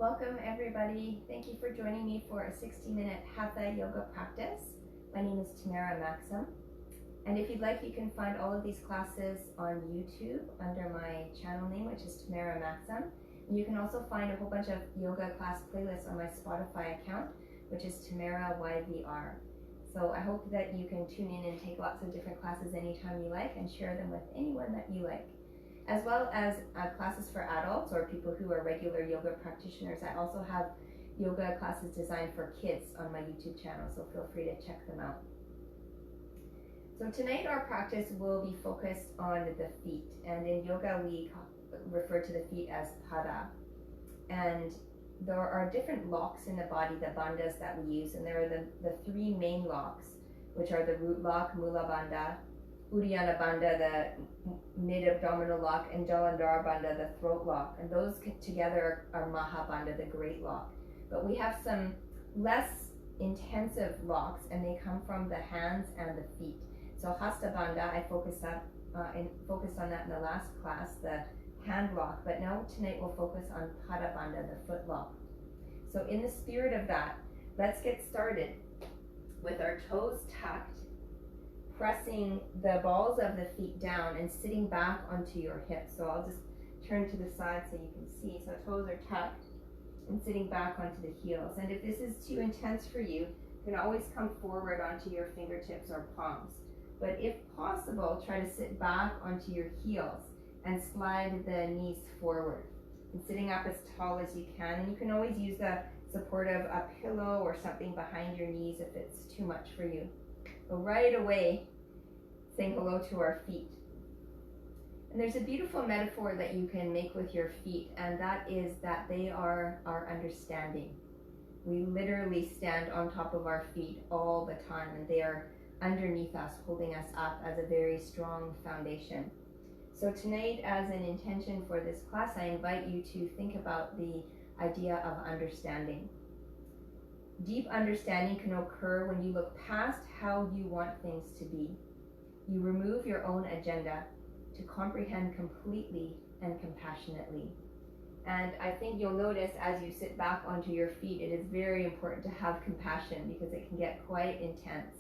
Welcome everybody. Thank you for joining me for a 60-minute Hatha Yoga practice. My name is Tamara Maxim. And if you'd like, you can find all of these classes on YouTube under my channel name, which is Tamara Maxim. And you can also find a whole bunch of yoga class playlists on my Spotify account, which is Tamara YVR. So I hope that you can tune in and take lots of different classes anytime you like and share them with anyone that you like. As well as classes for adults or people who are regular yoga practitioners. I also have yoga classes designed for kids on my YouTube channel, so feel free to check them out. So tonight our practice will be focused on the feet, and in yoga we refer to the feet as pada. And there are different locks in the body, the bandhas that we use, and there are the three main locks, which are the root lock, mula bandha, Uddiyana bandha, the mid-abdominal lock, and Jalandhara bandha, the throat lock. And those together are Maha bandha, the great lock. But we have some less intensive locks, and they come from the hands and the feet. So Hasta bandha, I focused on that in the last class, the hand lock. But now tonight we'll focus on Pada bandha, the foot lock. So in the spirit of that, let's get started with our toes tucked, pressing the balls of the feet down and sitting back onto your hips. So I'll just turn to the side so you can see. So toes are tucked and sitting back onto the heels. And if this is too intense for you, you can always come forward onto your fingertips or palms. But if possible, try to sit back onto your heels and slide the knees forward. And sitting up as tall as you can. And you can always use the support of a pillow or something behind your knees if it's too much for you. But right away, saying hello to our feet. And there's a beautiful metaphor that you can make with your feet, and that is that they are our understanding. We literally stand on top of our feet all the time, and they are underneath us, holding us up as a very strong foundation. So tonight, as an intention for this class, I invite you to think about the idea of understanding. Deep understanding can occur when you look past how you want things to be. You remove your own agenda to comprehend completely and compassionately. And I think you'll notice as you sit back onto your feet, it is very important to have compassion because it can get quite intense.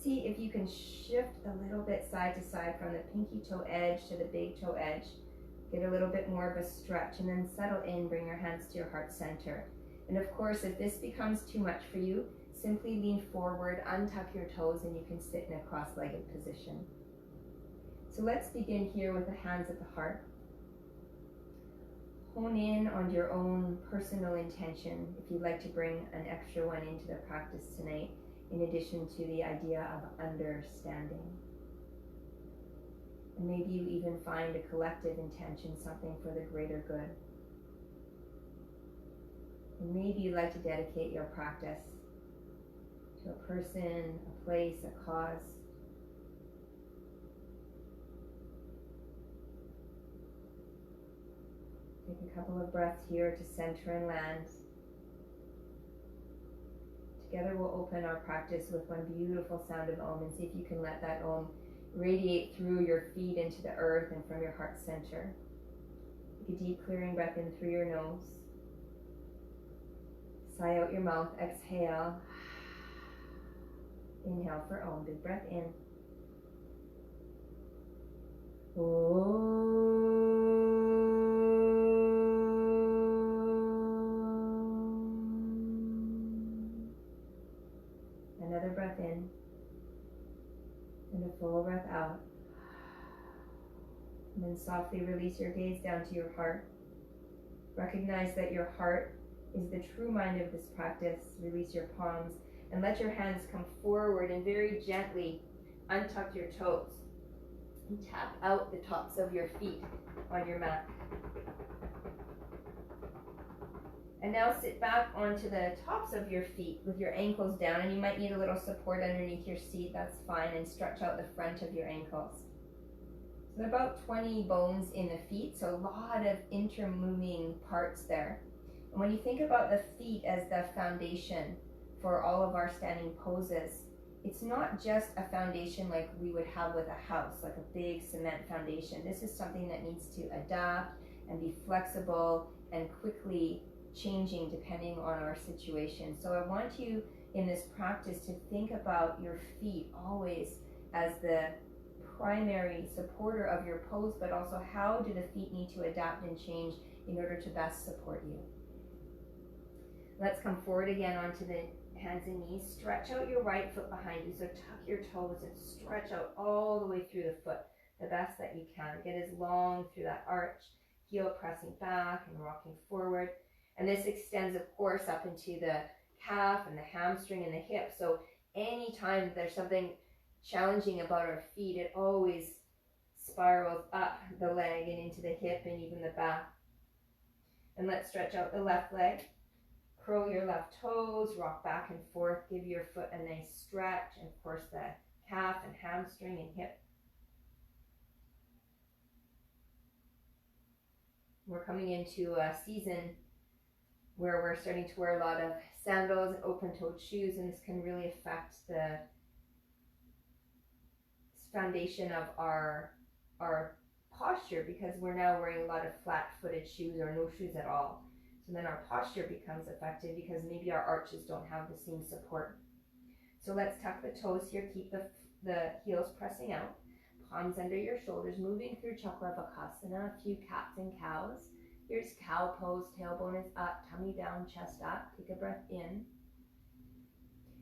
See if you can shift a little bit side to side from the pinky toe edge to the big toe edge. Get a little bit more of a stretch and then settle in, bring your hands to your heart center. And of course, if this becomes too much for you, simply lean forward, untuck your toes, and you can sit in a cross-legged position. So let's begin here with the hands at the heart. Hone in on your own personal intention if you'd like to bring an extra one into the practice tonight, in addition to the idea of understanding. And maybe you even find a collective intention, something for the greater good. And maybe you'd like to dedicate your practice to a person, a place, a cause. Take a couple of breaths here to center and land. Together we'll open our practice with one beautiful sound of Om, and see if you can let that Om radiate through your feet into the earth and from your heart center. Take a deep clearing breath in through your nose. Sigh out your mouth, exhale. Inhale for Om, big breath in. Om. Another breath in. And a full breath out. And then softly release your gaze down to your heart. Recognize that your heart is the true mind of this practice. Release your palms and let your hands come forward and very gently untuck your toes and tap out the tops of your feet on your mat. And now sit back onto the tops of your feet with your ankles down, and you might need a little support underneath your seat, that's fine, and stretch out the front of your ankles. So there are about 20 bones in the feet, so a lot of intermoving parts there. And when you think about the feet as the foundation for all of our standing poses, it's not just a foundation like we would have with a house, like a big cement foundation. This is something that needs to adapt and be flexible and quickly changing depending on our situation. So I want you in this practice to think about your feet always as the primary supporter of your pose, but also how do the feet need to adapt and change in order to best support you. Let's come forward again onto the hands and knees. Stretch out your right foot behind you. So tuck your toes and stretch out all the way through the foot the best that you can. Get as long through that arch, heel pressing back and rocking forward. And this extends, of course, up into the calf and the hamstring and the hip. So anytime there's something challenging about our feet, it always spirals up the leg and into the hip and even the back. And let's stretch out the left leg. Curl your left toes, rock back and forth, give your foot a nice stretch, and of course the calf and hamstring and hip. We're coming into a season where we're starting to wear a lot of sandals and open-toed shoes, and this can really affect the foundation of our posture, because we're now wearing a lot of flat-footed shoes or no shoes at all. So then our posture becomes affected because maybe our arches don't have the same support. So let's tuck the toes here, keep the heels pressing out, palms under your shoulders, moving through Chakravakasana, a few cats and cows. Here's cow pose, tailbone is up, tummy down, chest up. Take a breath in.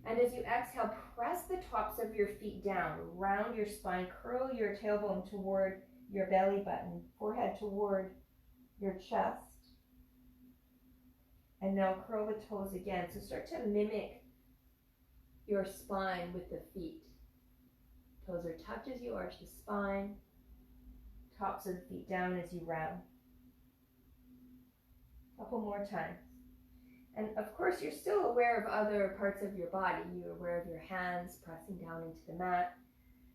And as you exhale, press the tops of your feet down, round your spine, curl your tailbone toward your belly button, forehead toward your chest. And now curl the toes again. So start to mimic your spine with the feet. Toes are tucked as you arch the spine. Tops of the feet down as you round. A couple more times. And of course, you're still aware of other parts of your body. You're aware of your hands pressing down into the mat.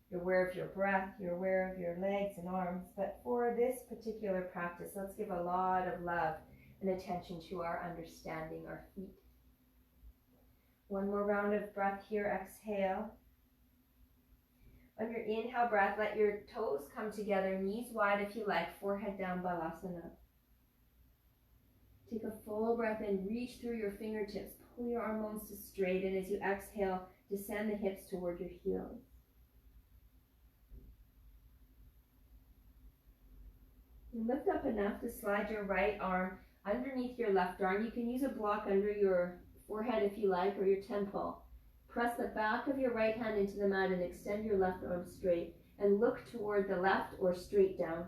You're aware of your breath. You're aware of your legs and arms. But for this particular practice, let's give a lot of love and attention to our understanding, our feet. One more round of breath here. Exhale. On your inhale breath, let your toes come together, knees wide if you like, forehead down, Balasana. Take a full breath in, reach through your fingertips, pull your arm bones to straight, and as you exhale, descend the hips toward your heels. And lift up enough to slide your right arm underneath your left arm. You can use a block under your forehead if you like, or your temple. Press the back of your right hand into the mat and extend your left arm straight, and look toward the left or straight down.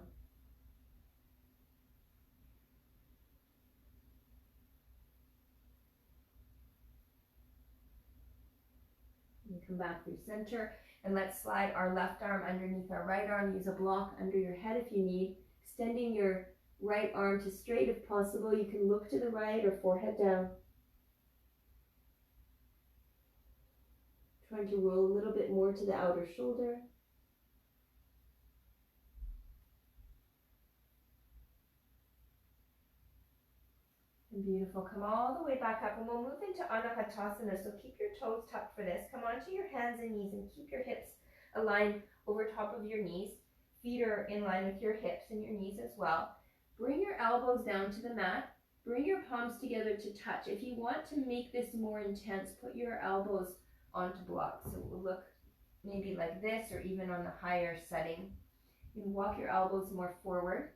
And come back through center, and let's slide our left arm underneath our right arm. Use a block under your head if you need, extending your right arm to straight if possible. You can look to the right or forehead down. Trying to roll a little bit more to the outer shoulder. And beautiful. Come all the way back up, and we'll move into Anahatasana. So keep your toes tucked for this. Come onto your hands and knees and keep your hips aligned over top of your knees. Feet are in line with your hips and your knees as well. Bring your elbows down to the mat. Bring your palms together to touch. If you want to make this more intense, put your elbows onto blocks. So it will look maybe like this, or even on the higher setting. You can walk your elbows more forward,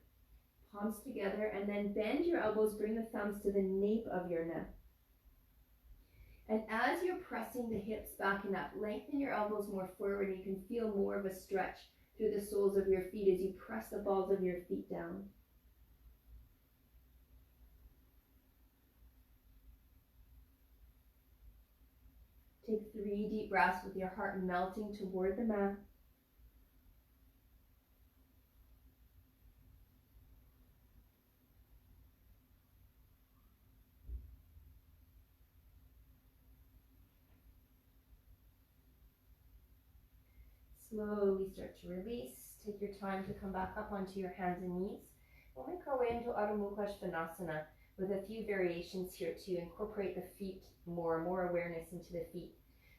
palms together, and then bend your elbows, bring the thumbs to the nape of your neck. And as you're pressing the hips back and up, lengthen your elbows more forward, and you can feel more of a stretch through the soles of your feet as you press the balls of your feet down. Take 3 deep breaths with your heart melting toward the mat. Slowly start to release. Take your time to come back up onto your hands and knees. We'll make our way into Adho Mukha Svanasana with a few variations here to incorporate the feet more awareness into the feet.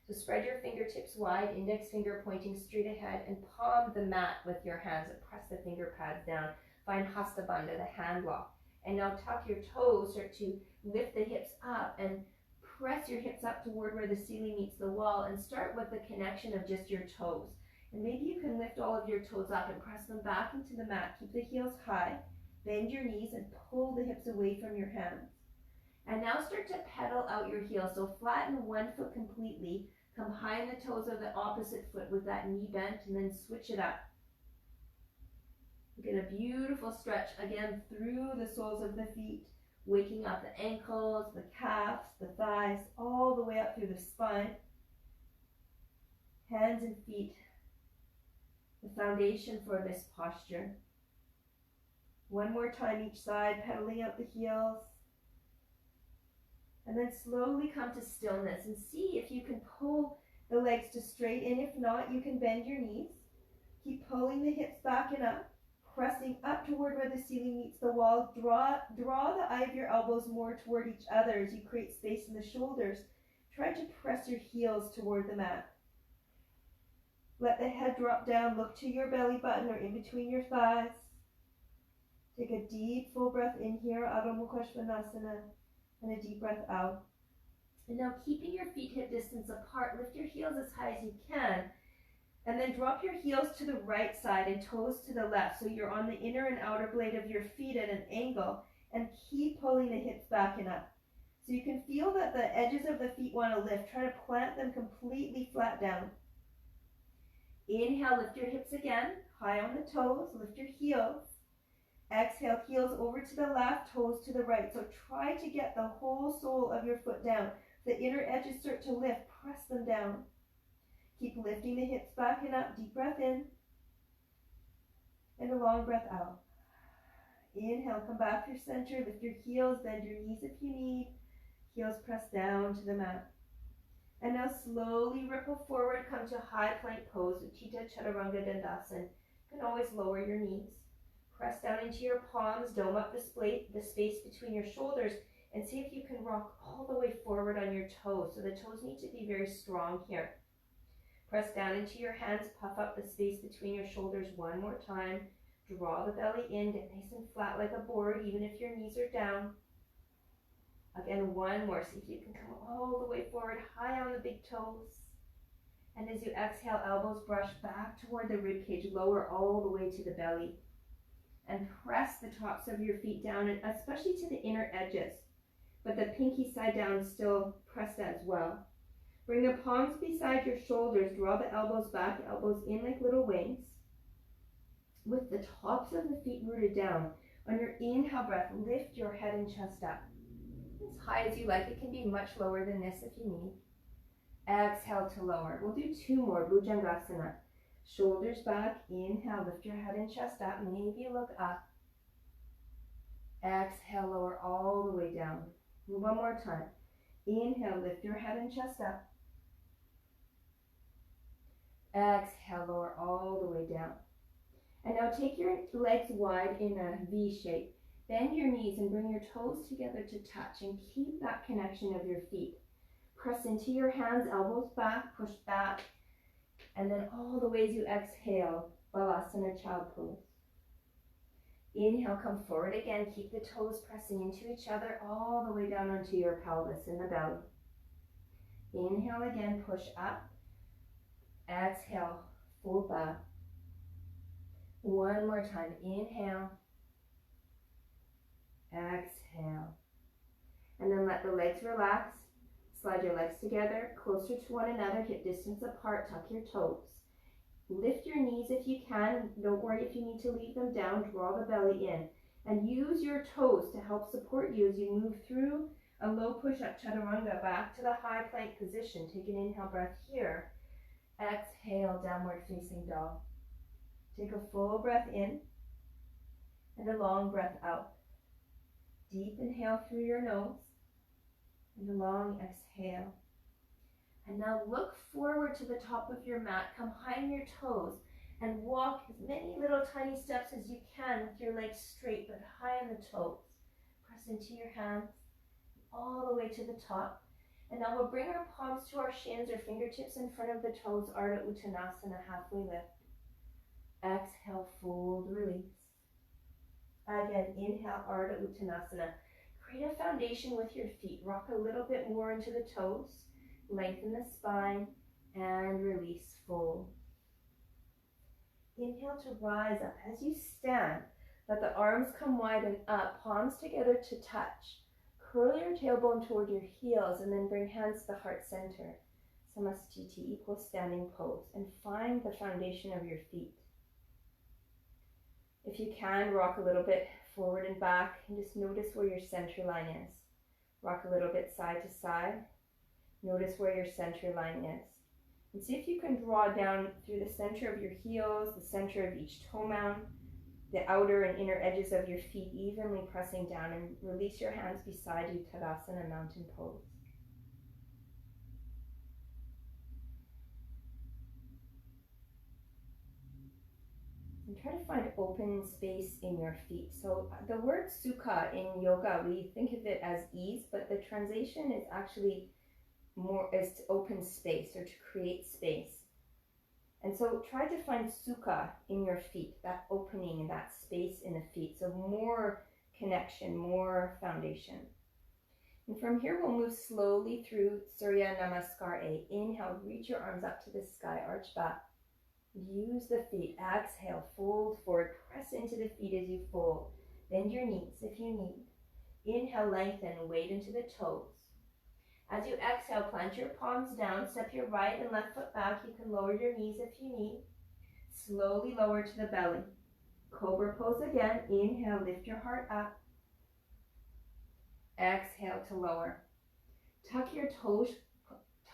So spread your fingertips wide, index finger pointing straight ahead, and palm the mat with your hands and press the finger pads down. Find Hasta Bandha, the hand lock. And now tuck your toes, start to lift the hips up and press your hips up toward where the ceiling meets the wall, and start with the connection of just your toes. And maybe you can lift all of your toes up and press them back into the mat. Keep the heels high, bend your knees and pull the hips away from your hands. And now start to pedal out your heels. So flatten one foot completely, come high in the toes of the opposite foot with that knee bent, and then switch it up. Get a beautiful stretch again through the soles of the feet, waking up the ankles, the calves, the thighs, all the way up through the spine. Hands and feet, the foundation for this posture. One more time each side, pedaling out the heels. And then slowly come to stillness and see if you can pull the legs to straighten. If not, you can bend your knees. Keep pulling the hips back and up, pressing up toward where the ceiling meets the wall. Draw the eye of your elbows more toward each other as you create space in the shoulders. Try to press your heels toward the mat. Let the head drop down. Look to your belly button or in between your thighs. Take a deep full breath in here, Adho Mukha Svanasana, and a deep breath out. And now, keeping your feet hip distance apart, lift your heels as high as you can. And then drop your heels to the right side and toes to the left. So you're on the inner and outer blade of your feet at an angle. And keep pulling the hips back and up. So you can feel that the edges of the feet want to lift. Try to plant them completely flat down. Inhale, lift your hips again. High on the toes. Lift your heels. Exhale, heels over to the left, toes to the right. So try to get the whole sole of your foot down. The inner edges start to lift. Press them down. Keep lifting the hips back and up. Deep breath in. And a long breath out. Inhale, come back to your center. Lift your heels, bend your knees if you need. Heels press down to the mat. And now slowly ripple forward. Come to high plank pose, Utthita Chaturanga Dandasana. You can always lower your knees. Press down into your palms, dome up the space between your shoulders, and see if you can rock all the way forward on your toes. So the toes need to be very strong here. Press down into your hands, puff up the space between your shoulders one more time. Draw the belly in, get nice and flat like a board, even if your knees are down. Again, one more. See if you can come all the way forward, high on the big toes. And as you exhale, elbows brush back toward the rib cage, lower all the way to the belly. And press the tops of your feet down, and especially to the inner edges. But the pinky side down still pressed as well. Bring the palms beside your shoulders. Draw the elbows back, elbows in like little wings. With the tops of the feet rooted down. On your inhale breath, lift your head and chest up. As high as you like. It can be much lower than this if you need. Exhale to lower. We'll do two more. Bhujangasana. Shoulders back, inhale, lift your head and chest up, maybe look up. Exhale, lower all the way down. One more time. Inhale, lift your head and chest up. Exhale, lower all the way down. And now take your legs wide in a V shape. Bend your knees and bring your toes together to touch, and keep that connection of your feet. Press into your hands, elbows back, push back. And then all the way as you exhale, Balasana Child Pose. Inhale, come forward again. Keep the toes pressing into each other all the way down onto your pelvis in the belly. Inhale again, push up. Exhale, fold back. One more time. Inhale. Exhale. And then let the legs relax. Slide your legs together, closer to one another, hip distance apart, tuck your toes. Lift your knees if you can. Don't worry if you need to leave them down. Draw the belly in. And use your toes to help support you as you move through a low push-up chaturanga back to the high plank position. Take an inhale breath here. Exhale, downward facing dog. Take a full breath in and a long breath out. Deep inhale through your nose. And a long exhale. And now look forward to the top of your mat. Come high on your toes and walk as many little tiny steps as you can with your legs straight but high on the toes. Press into your hands all the way to the top. And now we'll bring our palms to our shins or fingertips in front of the toes, Ardha Uttanasana, halfway lift. Exhale, fold, release. Again, inhale, Ardha Uttanasana. Create a foundation with your feet. Rock a little bit more into the toes. Lengthen the spine and release, fold. Inhale to rise up. As you stand, let the arms come wide and up, palms together to touch. Curl your tailbone toward your heels and then bring hands to the heart center. Samastiti, equal standing pose, and find the foundation of your feet. If you can, rock a little bit forward and back and just notice where your center line is. Rock a little bit side to side. Notice where your center line is. And see if you can draw down through the center of your heels, the center of each toe mound, the outer and inner edges of your feet evenly pressing down, and release your hands beside you, Tadasana, mountain pose. And try to find open space in your feet. So the word sukha in yoga, we think of it as ease, but the translation is actually more as to open space or to create space. And so try to find sukha in your feet, that opening and that space in the feet. So more connection, more foundation. And from here, we'll move slowly through Surya Namaskar A. Inhale, reach your arms up to the sky, arch back. Use the feet. Exhale, fold forward. Press into the feet as you fold. Bend your knees if you need. Inhale, lengthen, weight into the toes. As you exhale, plant your palms down. Step your right and left foot back. You can lower your knees if you need. Slowly lower to the belly. Cobra pose again. Inhale, lift your heart up. Exhale to lower. Tuck your toes,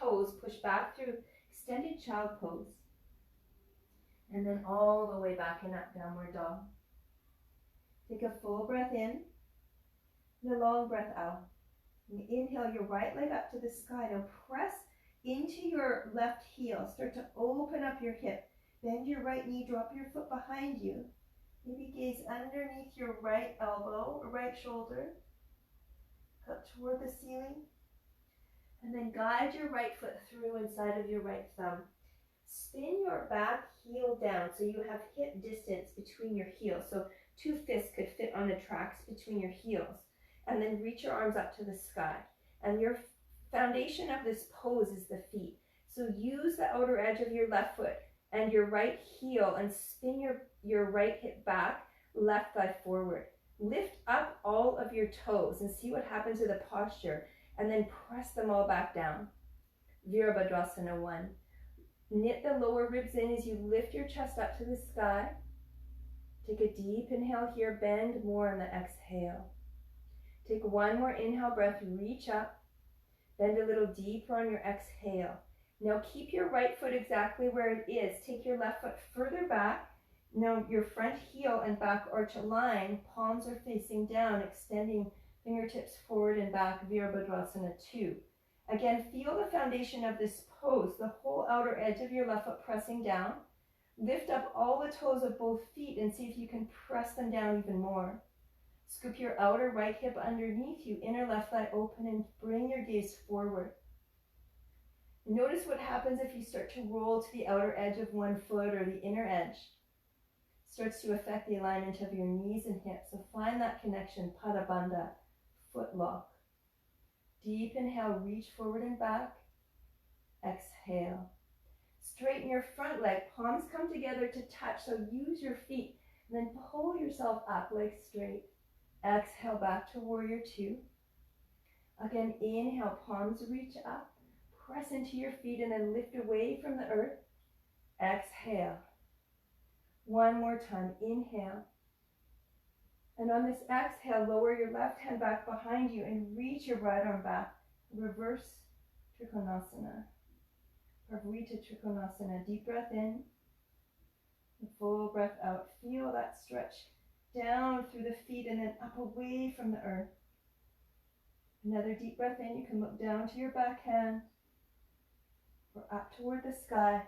push back through extended child pose. And then all the way back in that downward dog. Take a full breath in and a long breath out. And inhale your right leg up to the sky. Now press into your left heel. Start to open up your hip. Bend your right knee, drop your foot behind you. Maybe gaze underneath your right elbow or right shoulder. Up toward the ceiling. And then guide your right foot through inside of your right thumb. Spin your back heel down so you have hip distance between your heels. So 2 fists could fit on the tracks between your heels. And then reach your arms up to the sky. And your foundation of this pose is the feet. So use the outer edge of your left foot and your right heel and spin your right hip back, left thigh forward. Lift up all of your toes and see what happens to the posture. And then press them all back down. Virabhadrasana 1. Knit the lower ribs in as you lift your chest up to the sky. Take a deep inhale here, bend more on the exhale. Take one more inhale breath, reach up, bend a little deeper on your exhale. Now keep your right foot exactly where it is. Take your left foot further back. Now your front heel and back arch align, palms are facing down, extending fingertips forward and back, Virabhadrasana 2. Again, feel the foundation of this pose, the whole outer edge of your left foot pressing down. Lift up all the toes of both feet and see if you can press them down even more. Scoop your outer right hip underneath you, inner left thigh open, and bring your gaze forward. Notice what happens if you start to roll to the outer edge of one foot or the inner edge. Starts to affect the alignment of your knees and hips. So find that connection, pada bandha, foot lock. Deep inhale, reach forward and back. Exhale. Straighten your front leg, palms come together to touch, so use your feet. And then pull yourself up, legs straight. Exhale back to warrior 2. Again, inhale, palms reach up. Press into your feet and then lift away from the earth. Exhale. One more time, inhale. And on this exhale, lower your left hand back behind you and reach your right arm back. Reverse Trikonasana. Parvarita Trikonasana. Deep breath in. And full breath out. Feel that stretch down through the feet and then up away from the earth. Another deep breath in. You can look down to your back hand or up toward the sky.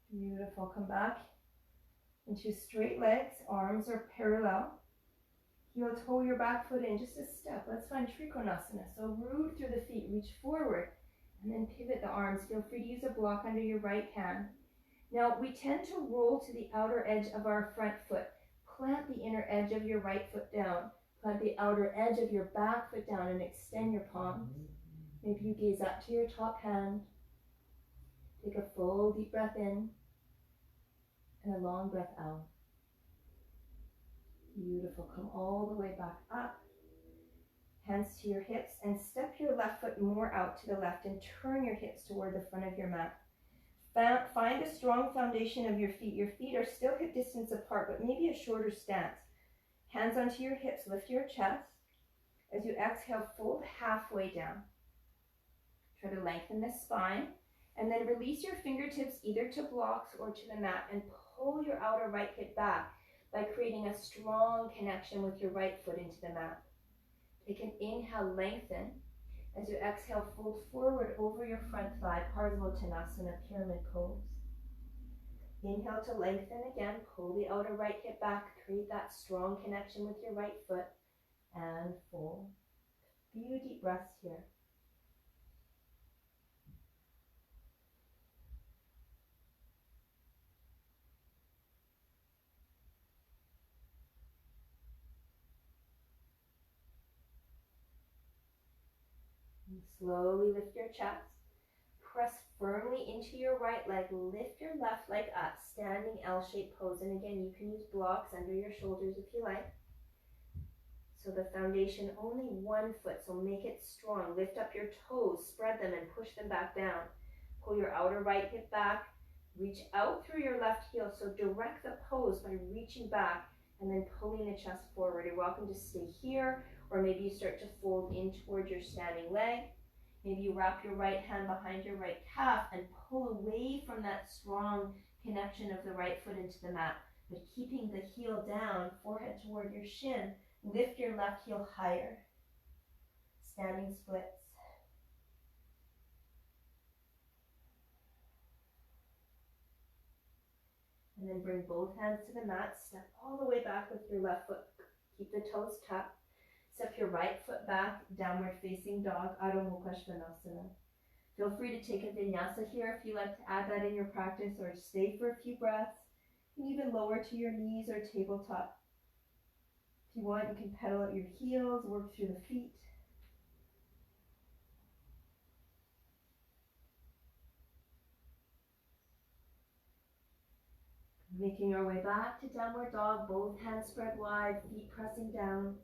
Beautiful. Come back into straight legs. Arms are parallel. Heel toe your back foot in just a step. Let's find Trikonasana. So root through the feet. Reach forward and then pivot the arms. Feel free to use a block under your right hand. Now we tend to roll to the outer edge of our front foot. plant the inner edge of your right foot down. Plant the outer edge of your back foot down and extend your palms. Maybe you gaze up to your top hand. Take a full deep breath in and a long breath out. Beautiful. Come all the way back up. Hands to your hips and step your left foot more out to the left and turn your hips toward the front of your mat. Find a strong foundation of your feet. Your feet are still hip distance apart, but maybe a shorter stance. Hands onto your hips, lift your chest. As you exhale, fold halfway down. Try to lengthen the spine, and then release your fingertips either to blocks or to the mat and pull your outer right hip back by creating a strong connection with your right foot into the mat. Take an inhale, lengthen. As you exhale, fold forward over your front thigh, Parsvottanasana, pyramid pose. Inhale to lengthen again, pull the outer right hip back, create that strong connection with your right foot, and fold. Few deep breaths here. And slowly lift your chest. Press firmly into your right leg. Lift your left leg up, standing L-shaped pose. And again, you can use blocks under your shoulders if you like. So the foundation, only one foot, so make it strong. Lift up your toes, spread them and push them back down. Pull your outer right hip back. Reach out through your left heel. So direct the pose by reaching back and then pulling the chest forward. You're welcome to stay here, or maybe you start to fold in toward your standing leg. Maybe you wrap your right hand behind your right calf and pull away from that strong connection of the right foot into the mat, but keeping the heel down, forehead toward your shin. Lift your left heel higher. Standing splits. And then bring both hands to the mat. Step all the way back with your left foot. Keep the toes tucked. Step your right foot back, downward facing dog, Adho Mukha Svanasana. Feel free to take a vinyasa here if you like to add that in your practice, or stay for a few breaths. You can even lower to your knees or tabletop. If you want, you can pedal out your heels, work through the feet. Making our way back to downward dog, both hands spread wide, feet pressing down.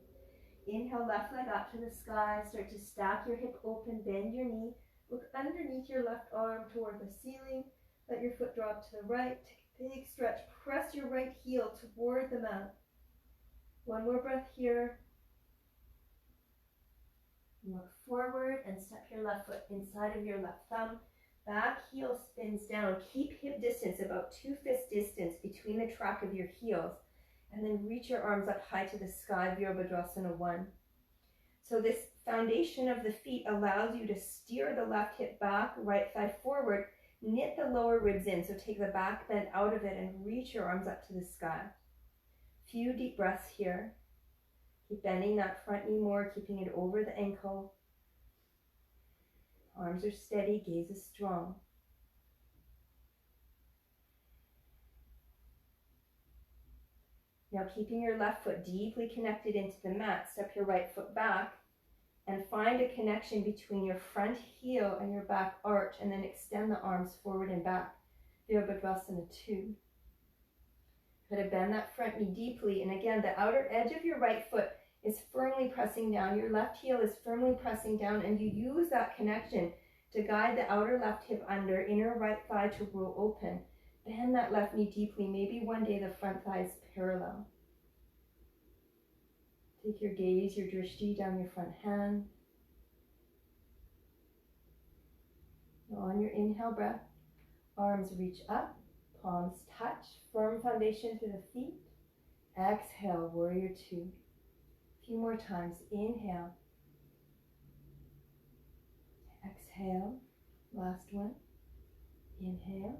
Inhale, left leg up to the sky. Start to stack your hip open, bend your knee. Look underneath your left arm toward the ceiling. Let your foot drop to the right. Take a big stretch. Press your right heel toward the mat. One more breath here. Look forward and step your left foot inside of your left thumb. Back heel spins down. Keep hip distance, about 2 fist distance between the track of your heels. And then reach your arms up high to the sky, Virabhadrasana 1. So this foundation of the feet allows you to steer the left hip back, right thigh forward, knit the lower ribs in. So take the back bend out of it and reach your arms up to the sky. Few deep breaths here. Keep bending that front knee more, keeping it over the ankle. Arms are steady, gaze is strong. Now keeping your left foot deeply connected into the mat, step your right foot back and find a connection between your front heel and your back arch, and then extend the arms forward and back. Virabhadrasana 2. Try to bend that front knee deeply, and again, the outer edge of your right foot is firmly pressing down. Your left heel is firmly pressing down, and you use that connection to guide the outer left hip under, inner right thigh to roll open. Bend that left knee deeply. Maybe one day the front thigh is parallel. Take your gaze, your drishti, down your front hand. Now on your inhale breath, arms reach up, palms touch, firm foundation through the feet. Exhale, warrior 2. A few more times. Inhale. Exhale. Last one. Inhale.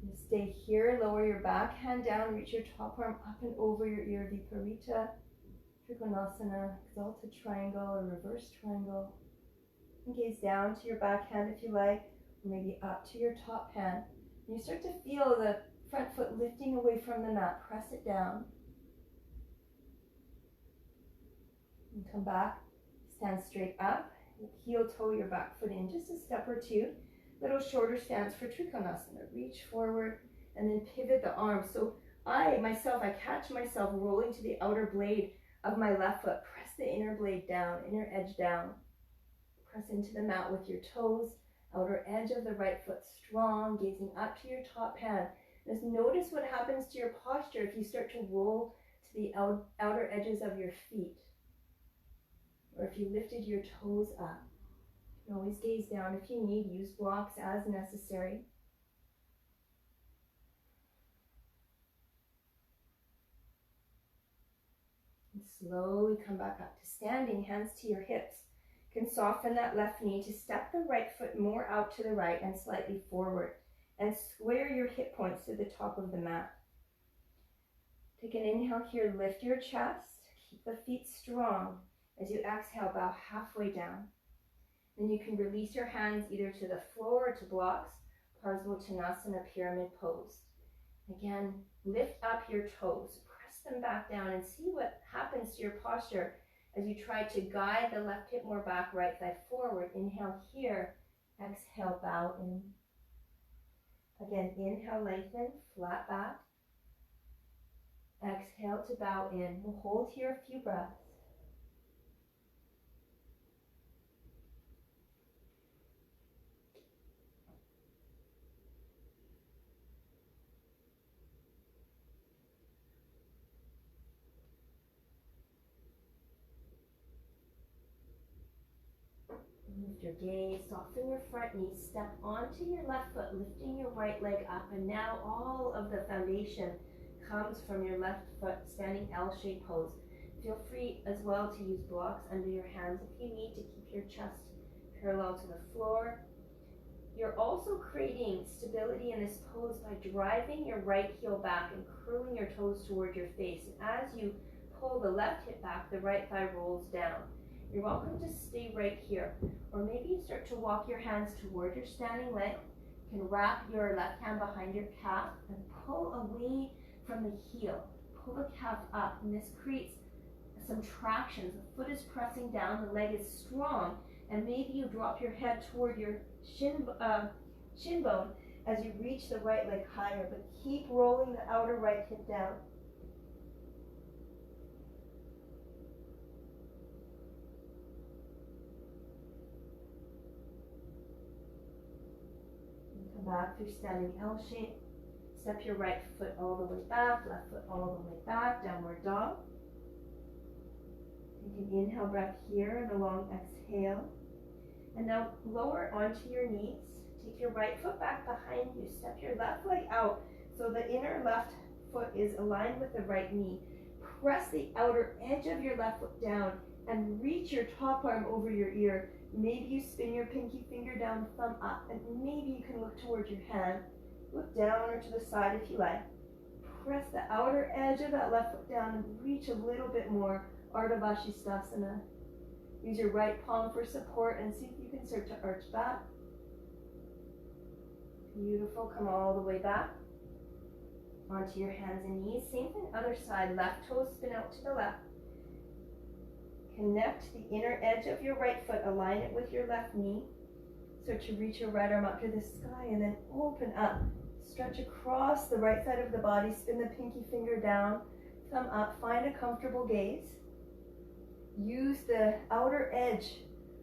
And stay here. Lower your back hand down. Reach your top arm up and over your ear. Viparita. Trikonasana. Exalted triangle or reverse triangle. And gaze down to your back hand if you like. Or maybe up to your top hand. And you start to feel the front foot lifting away from the mat. Press it down. And come back, stand straight up, heel toe your back foot in just a step or two. Little shorter stance for Trikonasana. Reach forward and then pivot the arms. So I catch myself rolling to the outer blade of my left foot. Press the inner blade down, inner edge down. Press into the mat with your toes, outer edge of the right foot strong, gazing up to your top hand. Just notice what happens to your posture if you start to roll to the outer edges of your feet. Or if you lifted your toes up. You can always gaze down if you need, use blocks as necessary. And slowly come back up to standing, hands to your hips. You can soften that left knee to step the right foot more out to the right and slightly forward. And square your hip points to the top of the mat. Take an inhale here, lift your chest, keep the feet strong. As you exhale, bow halfway down. Then you can release your hands either to the floor or to blocks, Parsvottanasana, pyramid pose. Again, lift up your toes, press them back down and see what happens to your posture as you try to guide the left hip more back, right thigh forward. Inhale here, exhale, bow in. Again, inhale, lengthen, flat back. Exhale to bow in. We'll hold here a few breaths. Lift your gaze, soften your front knee, step onto your left foot, lifting your right leg up, and now all of the foundation comes from your left foot, standing L-shaped pose. Feel free as well to use blocks under your hands if you need to keep your chest parallel to the floor. You're also creating stability in this pose by driving your right heel back and curling your toes toward your face. And as you pull the left hip back, the right thigh rolls down. You're welcome to stay right here, or maybe you start to walk your hands toward your standing leg. You can wrap your left hand behind your calf and pull away from the heel. Pull the calf up, and this creates some traction. The foot is pressing down, the leg is strong, and maybe you drop your head toward your shin bone as you reach the right leg higher, but keep rolling the outer right hip down. Back through standing L shape. Step your right foot all the way back, left foot all the way back, downward dog. Take an inhale breath here and a long exhale. And now lower onto your knees. Take your right foot back behind you. Step your left leg out so the inner left foot is aligned with the right knee. Press the outer edge of your left foot down and reach your top arm over your ear. Maybe you spin your pinky finger down, thumb up, and maybe you can look towards your hand. Look down or to the side if you like. Press the outer edge of that left foot down and reach a little bit more, Ardha Vashisthasana. Use your right palm for support and see if you can start to arch back. Beautiful, come all the way back. Onto your hands and knees. Same thing, other side. Left toe spin out to the left. Connect the inner edge of your right foot, align it with your left knee. Start to reach your right arm up to the sky and then open up. Stretch across the right side of the body, spin the pinky finger down, thumb up, find a comfortable gaze. Use the outer edge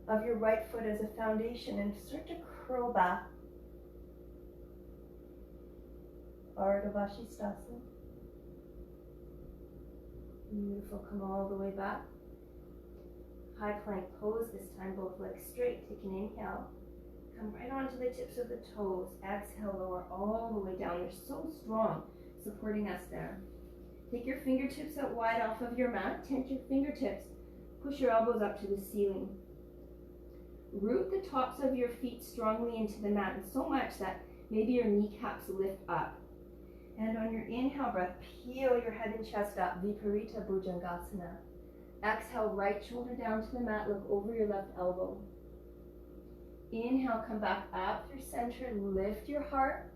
of your right foot as a foundation and start to curl back. Ardha Vashisthasana. Beautiful, come all the way back. High plank pose, this time both legs straight. Take an inhale. Come right onto the tips of the toes. Exhale, lower all the way down. You're so strong, supporting us there. Take your fingertips out wide off of your mat. Tense your fingertips. Push your elbows up to the ceiling. Root the tops of your feet strongly into the mat, and so much that maybe your kneecaps lift up. And on your inhale breath, peel your head and chest up. Viparita Bhujangasana. Exhale, right shoulder down to the mat, look over your left elbow. Inhale, come back up through center, lift your heart.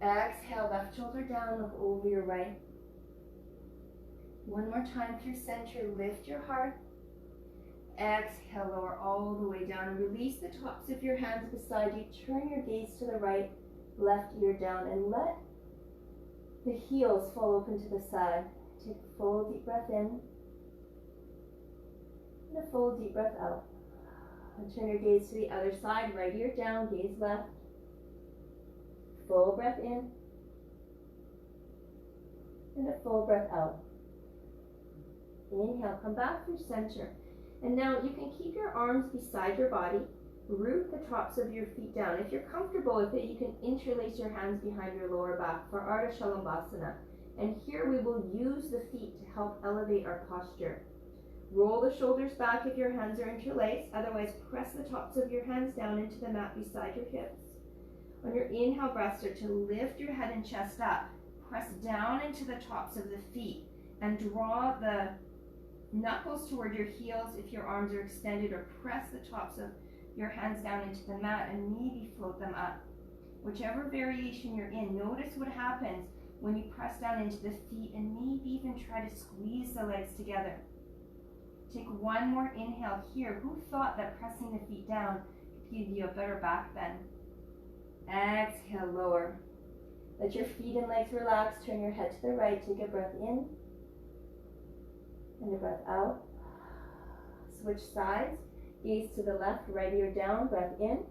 Exhale, left shoulder down, look over your right. One more time through center, lift your heart. exhale, lower all the way down. Release the tops of your hands beside you. Turn your gaze to the right, left ear down, and let the heels fall open to the side. Take a full deep breath in and a full deep breath out. And turn your gaze to the other side, right ear down, gaze left. Full breath in and a full breath out. Inhale, come back through center. And now you can keep your arms beside your body. Root the tops of your feet down. If you're comfortable with it, you can interlace your hands behind your lower back for Ardha Chaturasana. And here we will use the feet to help elevate our posture. Roll the shoulders back if your hands are interlaced. Otherwise, press the tops of your hands down into the mat beside your hips. On your inhale breath, start to lift your head and chest up. Press down into the tops of the feet and draw the knuckles toward your heels if your arms are extended, or press the tops of your hands down into the mat and maybe float them up. Whichever variation you're in, notice what happens when you press down into the feet, and maybe even try to squeeze the legs together. Take one more inhale here. Who thought that pressing the feet down could give you a better back bend? Exhale, lower. Let your feet and legs relax. Turn your head to the right. Take a breath in and a breath out. Switch sides. Gaze to the left, right ear down. Breath in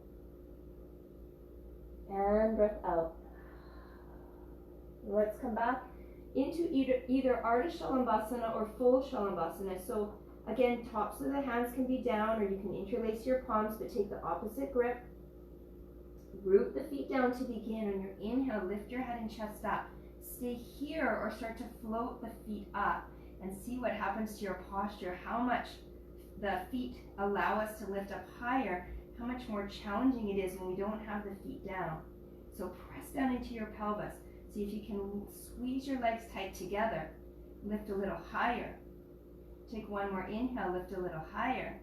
and breath out. Let's come back into either Ardha Chaturasana or full Chaturasana. So again, tops of the hands can be down, or you can interlace your palms, but take the opposite grip. Root the feet down to begin. On your inhale, lift your head and chest up. Stay here or start to float the feet up and see what happens to your posture. How much the feet allow us to lift up higher, how much more challenging it is when we don't have the feet down. So press down into your pelvis. See if you can squeeze your legs tight together. Lift a little higher. Take one more inhale, lift a little higher.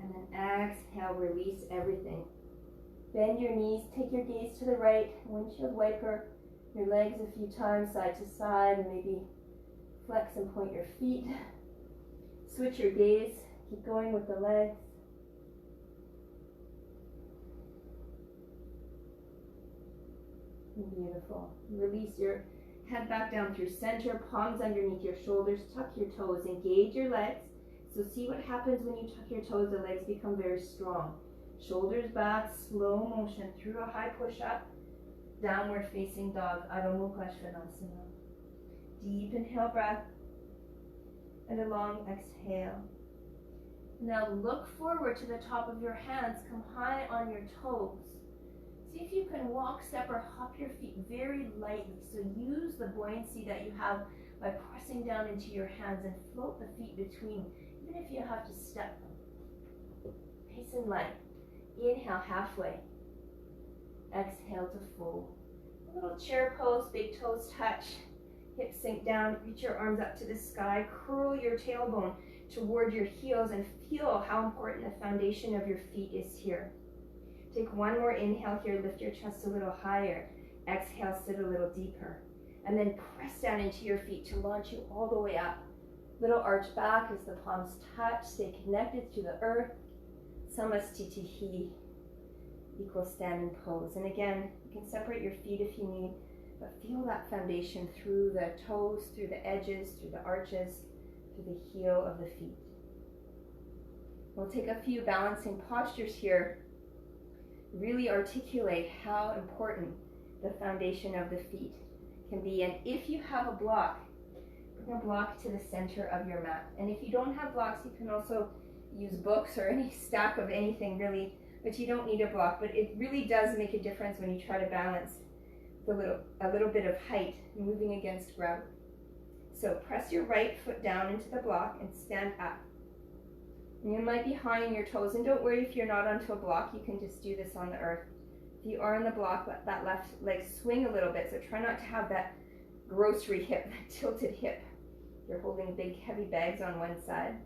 And then exhale, release everything. Bend your knees, take your gaze to the right, windshield wiper your legs a few times side to side, and maybe flex and point your feet. Switch your gaze, keep going with the legs. Beautiful. Release your head back down through center, palms underneath your shoulders, tuck your toes, engage your legs. So see what happens when you tuck your toes, the legs become very strong. Shoulders back, slow motion through a high push-up, downward facing dog, Adho Mukha Svanasana. Deep inhale breath and a long exhale. Now look forward to the top of your hands, come high on your toes. See if you can walk, step, or hop your feet very lightly. So use the buoyancy that you have by pressing down into your hands and float the feet between, even if you have to step them. Nice and light. Inhale halfway. Exhale to fold. A little chair pose, big toes touch. Hips sink down, reach your arms up to the sky. Curl your tailbone toward your heels and feel how important the foundation of your feet is here. Take one more inhale here, lift your chest a little higher. Exhale, sit a little deeper. And then press down into your feet to launch you all the way up. Little arch back as the palms touch, stay connected to the earth. Samastitihi, equal standing pose. And again, you can separate your feet if you need, but feel that foundation through the toes, through the edges, through the arches, through the heel of the feet. We'll take a few balancing postures here. Really articulate how important the foundation of the feet can be. And if you have a block, bring a block to the center of your mat. And if you don't have blocks, you can also use books or any stack of anything really, but you don't need a block. But it really does make a difference when you try to balance a little bit of height moving against ground. So press your right foot down into the block and stand up. And you might be high on your toes, and don't worry if you're not onto a block, you can just do this on the earth. If you are on the block, let that left leg swing a little bit, so try not to have that grocery hip, that tilted hip. You're holding big heavy bags on one side.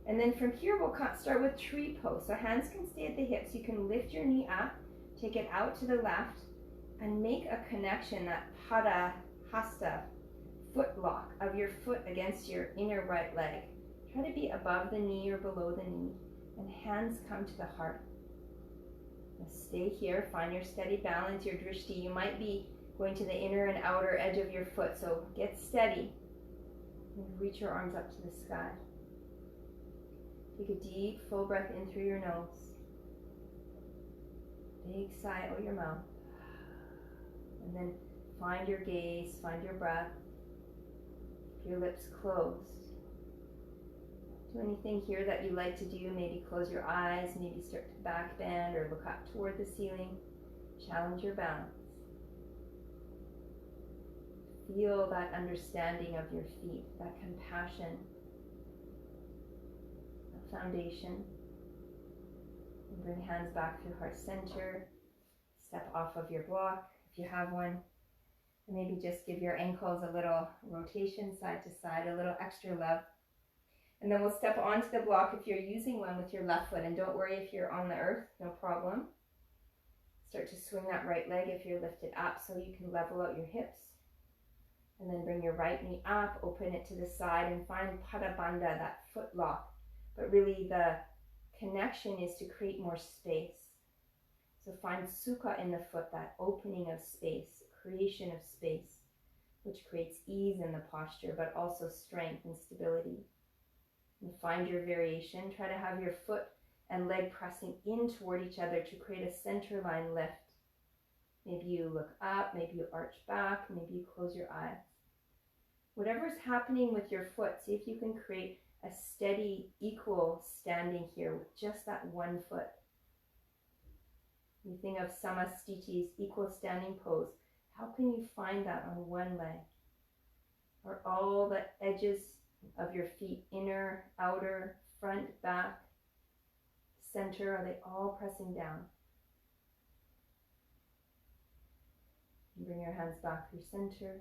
And then from here, we'll start with tree pose. So hands can stay at the hips. You can lift your knee up, take it out to the left, and make a connection, that pada hasta foot lock of your foot against your inner right leg. Try to be above the knee or below the knee, and hands come to the heart. Now stay here, find your steady balance, your drishti. You might be going to the inner and outer edge of your foot, so get steady. And reach your arms up to the sky. Take a deep, full breath in through your nose. Big sigh out your mouth. And then find your gaze, find your breath. Keep your lips closed. Do anything here that you like to do. Maybe close your eyes, maybe start to back bend or look up toward the ceiling. Challenge your balance. Feel that understanding of your feet, that compassion, that foundation. And bring hands back through heart center. Step off of your block if you have one. And maybe just give your ankles a little rotation side to side, a little extra love. And then we'll step onto the block if you're using one with your left foot. And don't worry if you're on the earth, no problem. Start to swing that right leg if you're lifted up so you can level out your hips. And then bring your right knee up, open it to the side, and find pada bandha, that foot lock. But really the connection is to create more space. So find sukha in the foot, that opening of space, creation of space, which creates ease in the posture, but also strength and stability. And find your variation. Try to have your foot and leg pressing in toward each other to create a center line lift. Maybe you look up, maybe you arch back, maybe you close your eyes. Whatever's happening with your foot, see if you can create a steady, equal standing here with just that one foot. You think of samastiti's equal standing pose. How can you find that on one leg? Are all the edges of your feet, inner, outer, front, back, center, are they all pressing down? And bring your hands back through center.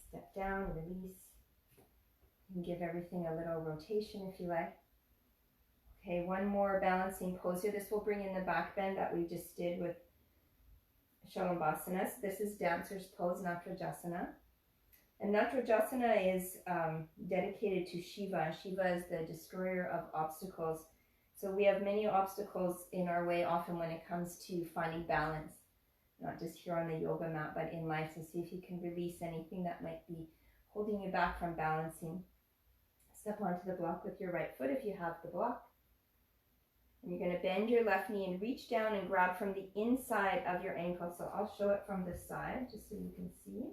Step down, release. And give everything a little rotation if you like. Okay, one more balancing pose here. This will bring in the back bend that we just did with Shalambhasana. This is dancer's pose, Natrajasana. And Natrajasana is dedicated to Shiva. Shiva is the destroyer of obstacles. So we have many obstacles in our way often when it comes to finding balance. Not just here on the yoga mat, but in life. So see if you can release anything that might be holding you back from balancing. Step onto the block with your right foot if you have the block. And you're going to bend your left knee and reach down and grab from the inside of your ankle. So I'll show it from this side just so you can see.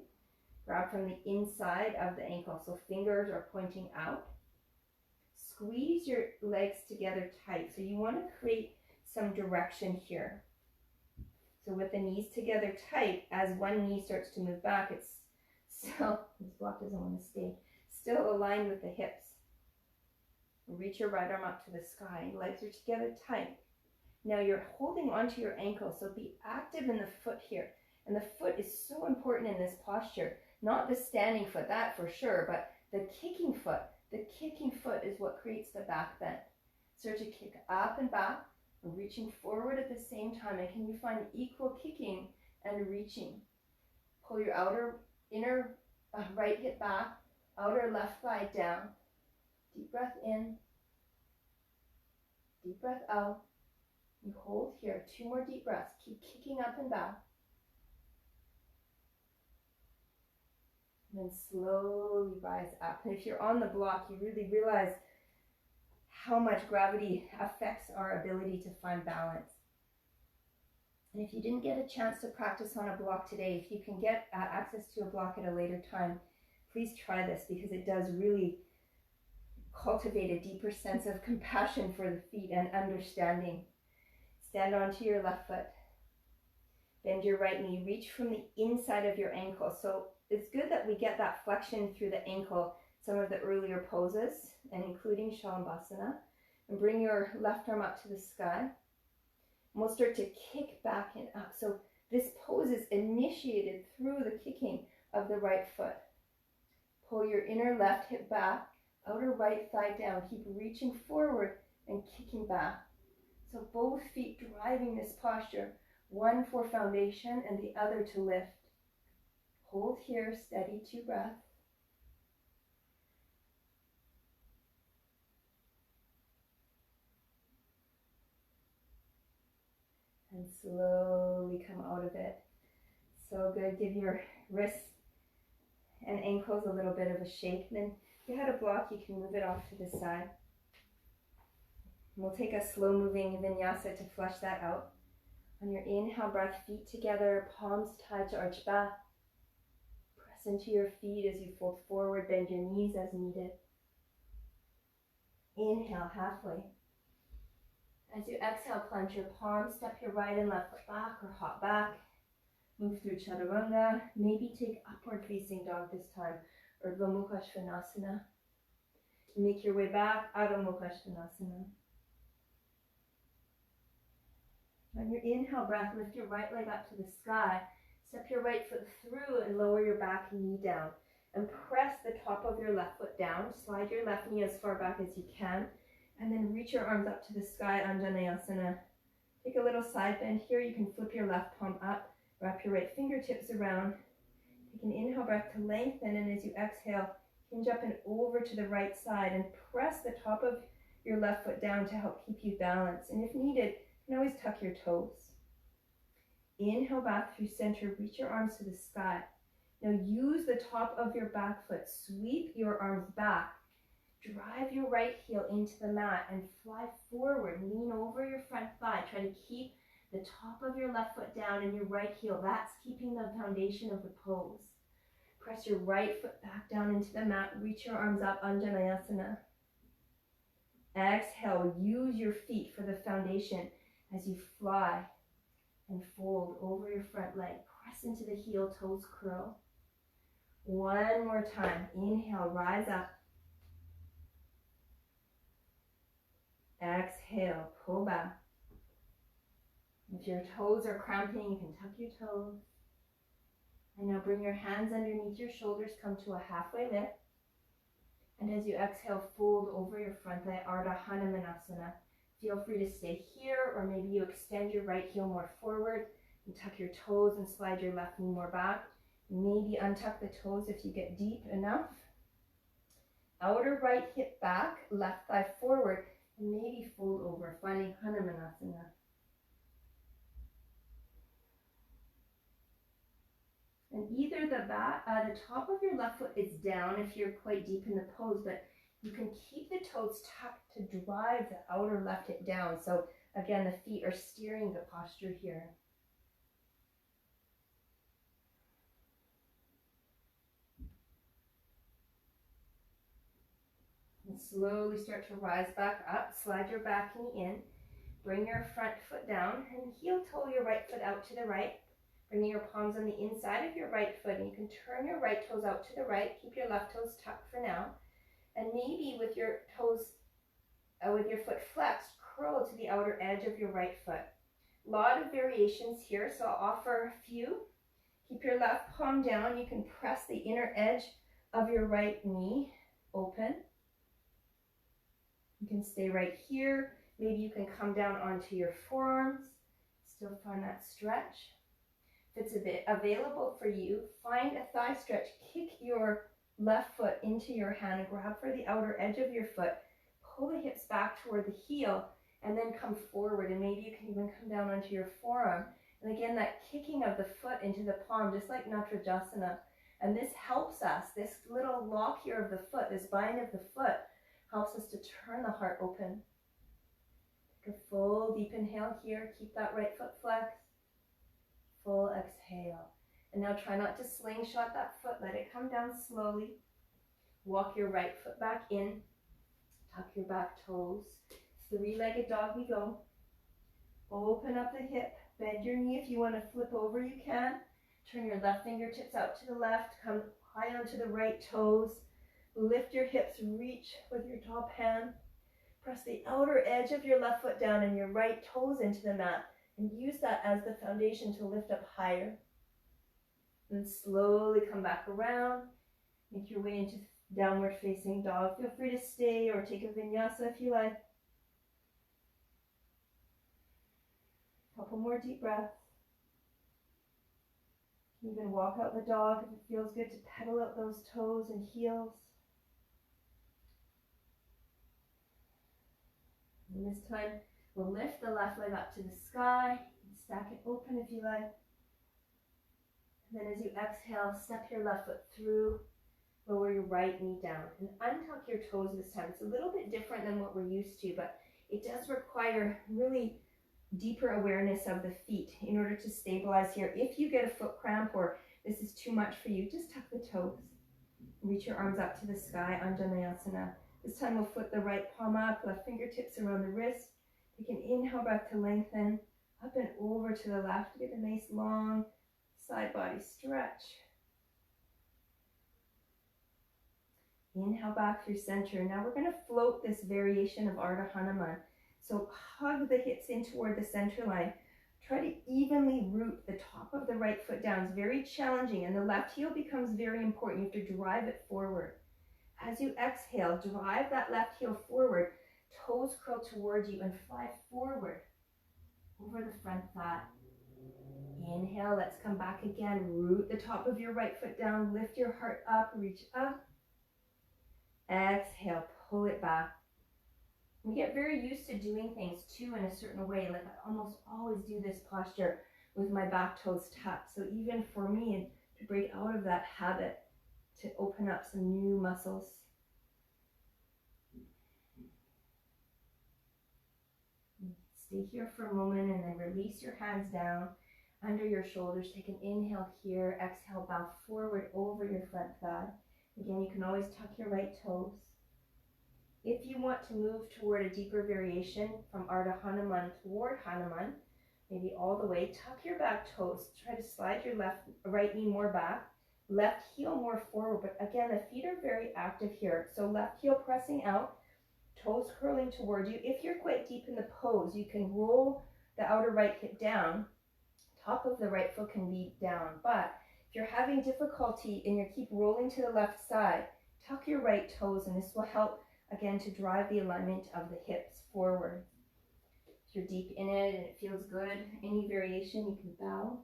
Grab from the inside of the ankle. So fingers are pointing out. Squeeze your legs together tight. So you want to create some direction here. So with the knees together tight, as one knee starts to move back, it's still, this block doesn't want to stay, still aligned with the hips. Reach your right arm up to the sky. Legs are together tight. Now you're holding onto your ankle, so be active in the foot here. And the foot is so important in this posture. Not the standing foot, that for sure, but the kicking foot. The kicking foot is what creates the back bend. Start to kick up and back, reaching forward at the same time. And can you find equal kicking and reaching? Pull your inner right hip back, outer left thigh down. Deep breath in, deep breath out. You hold here, 2 more deep breaths. Keep kicking up and back. And then slowly rise up. And if you're on the block, you really realize how much gravity affects our ability to find balance. And if you didn't get a chance to practice on a block today, if you can get access to a block at a later time, please try this because it does really cultivate a deeper sense of compassion for the feet and understanding. Stand onto your left foot. Bend your right knee. Reach from the inside of your ankle. So it's good that we get that flexion through the ankle, some of the earlier poses, and including Shalambhasana. And bring your left arm up to the sky. And we'll start to kick back and up. So this pose is initiated through the kicking of the right foot. Pull your inner left hip back. Outer right thigh down. Keep reaching forward and kicking back. So both feet driving this posture. One for foundation and the other to lift. Hold here, steady, 2 breaths. And slowly come out of it. So good. Give your wrists and ankles a little bit of a shake. And then if you had a block, you can move it off to the side. We'll take a slow moving vinyasa to flush that out. On your inhale breath, feet together, palms touch, arch back. Press into your feet as you fold forward, bend your knees as needed. Inhale, halfway. As you exhale, plant your palms, step your right and left foot back or hop back. Move through chaturanga. Maybe take upward facing dog this time, or Urdhva Mukha Svanasana. Make your way back, Adho Mukha Svanasana. On your inhale breath, lift your right leg up to the sky. Step your right foot through and lower your back knee down. And press the top of your left foot down. Slide your left knee as far back as you can. And then reach your arms up to the sky, Anjaneyasana. Take a little side bend here. You can flip your left palm up. Wrap your right fingertips around. Take an inhale breath to lengthen. And as you exhale, hinge up and over to the right side. And press the top of your left foot down to help keep you balanced. And if needed, you can always tuck your toes. Inhale back through center. Reach your arms to the sky. Now use the top of your back foot. Sweep your arms back. Drive your right heel into the mat and fly forward. Lean over your front thigh. Try to keep the top of your left foot down and your right heel. That's keeping the foundation of the pose. Press your right foot back down into the mat. Reach your arms up, Anjaneyasana. Exhale. Use your feet for the foundation as you fly and fold over your front leg. Press into the heel, toes curl. One more time. Inhale, rise up. Exhale, pull back. If your toes are cramping, you can tuck your toes. And now bring your hands underneath your shoulders, come to a halfway lift. And as you exhale, fold over your front leg, Ardha Hanumanasana. Feel free to stay here, or maybe you extend your right heel more forward and tuck your toes and slide your left knee more back. Maybe untuck the toes if you get deep enough. Outer right hip back, left thigh forward, and maybe fold over, finding Hanumanasana. And either the top of your left foot is down if you're quite deep in the pose, but you can keep the toes tucked to drive the outer left hip down. So again, the feet are steering the posture here. And slowly start to rise back up. Slide your back knee in. Bring your front foot down and heel toe your right foot out to the right. Bringing your palms on the inside of your right foot, and you can turn your right toes out to the right. Keep your left toes tucked for now. And maybe with your toes, with your foot flexed, curl to the outer edge of your right foot. A lot of variations here, so I'll offer a few. Keep your left palm down. You can press the inner edge of your right knee open. You can stay right here. Maybe you can come down onto your forearms. Still find that stretch. If it's a bit available for you, find a thigh stretch. Kick your left foot into your hand and grab for the outer edge of your foot. Pull the hips back toward the heel and then come forward, and maybe you can even come down onto your forearm. And again, that kicking of the foot into the palm, just like Natrajasana. And this helps us, this little lock here of the foot, this bind of the foot, helps us to turn the heart open. Take a full deep inhale here. Keep that right foot flexed. Full exhale. And now try not to slingshot that foot. Let it come down slowly. Walk your right foot back in. Tuck your back toes. Three-legged dog we go. Open up the hip. Bend your knee. If you want to flip over, you can. Turn your left fingertips out to the left. Come high onto the right toes. Lift your hips. Reach with your top hand. Press the outer edge of your left foot down and your right toes into the mat. And use that as the foundation to lift up higher. And slowly come back around. Make your way into downward facing dog. Feel free to stay or take a vinyasa if you like. Couple more deep breaths. Even walk out the dog if it feels good to pedal out those toes and heels. And this time, We'll lift the left leg up to the sky, stack it open if you like. And then as you exhale, step your left foot through, lower your right knee down, and untuck your toes this time. It's a little bit different than what we're used to, but it does require really deeper awareness of the feet in order to stabilize here. If you get a foot cramp or this is too much for you, just tuck the toes. Reach your arms up to the sky, Anjaneyasana. This time we'll flip the right palm up, left fingertips around the wrist. Take an inhale breath to lengthen, up and over to the left. Get a nice long side body stretch. Inhale back through center. Now we're going to float this variation of Ardha Hanuman. So hug the hips in toward the center line. Try to evenly root the top of the right foot down. It's very challenging, and the left heel becomes very important. You have to drive it forward. As you exhale, drive that left heel forward. Toes curl towards you and fly forward over the front thigh. Inhale, let's come back again. Root the top of your right foot down. Lift your heart up, reach up. Exhale, pull it back. We get very used to doing things too in a certain way. Like I almost always do this posture with my back toes tucked. So even for me, to break out of that habit, to open up some new muscles. Stay here for a moment and then release your hands down under your shoulders. Take an inhale here. Exhale, bow forward over your front thigh. Again, you can always tuck your right toes. If you want to move toward a deeper variation from Ardha Hanuman toward Hanuman, maybe all the way, tuck your back toes. Try to slide your right knee more back, left heel more forward. But again, the feet are very active here. So left heel pressing out, toes curling toward you. If you're quite deep in the pose, you can roll the outer right hip down. Top of the right foot can be down. But if you're having difficulty and you keep rolling to the left side, tuck your right toes, and this will help again to drive the alignment of the hips forward. If you're deep in it and it feels good, any variation, you can bow.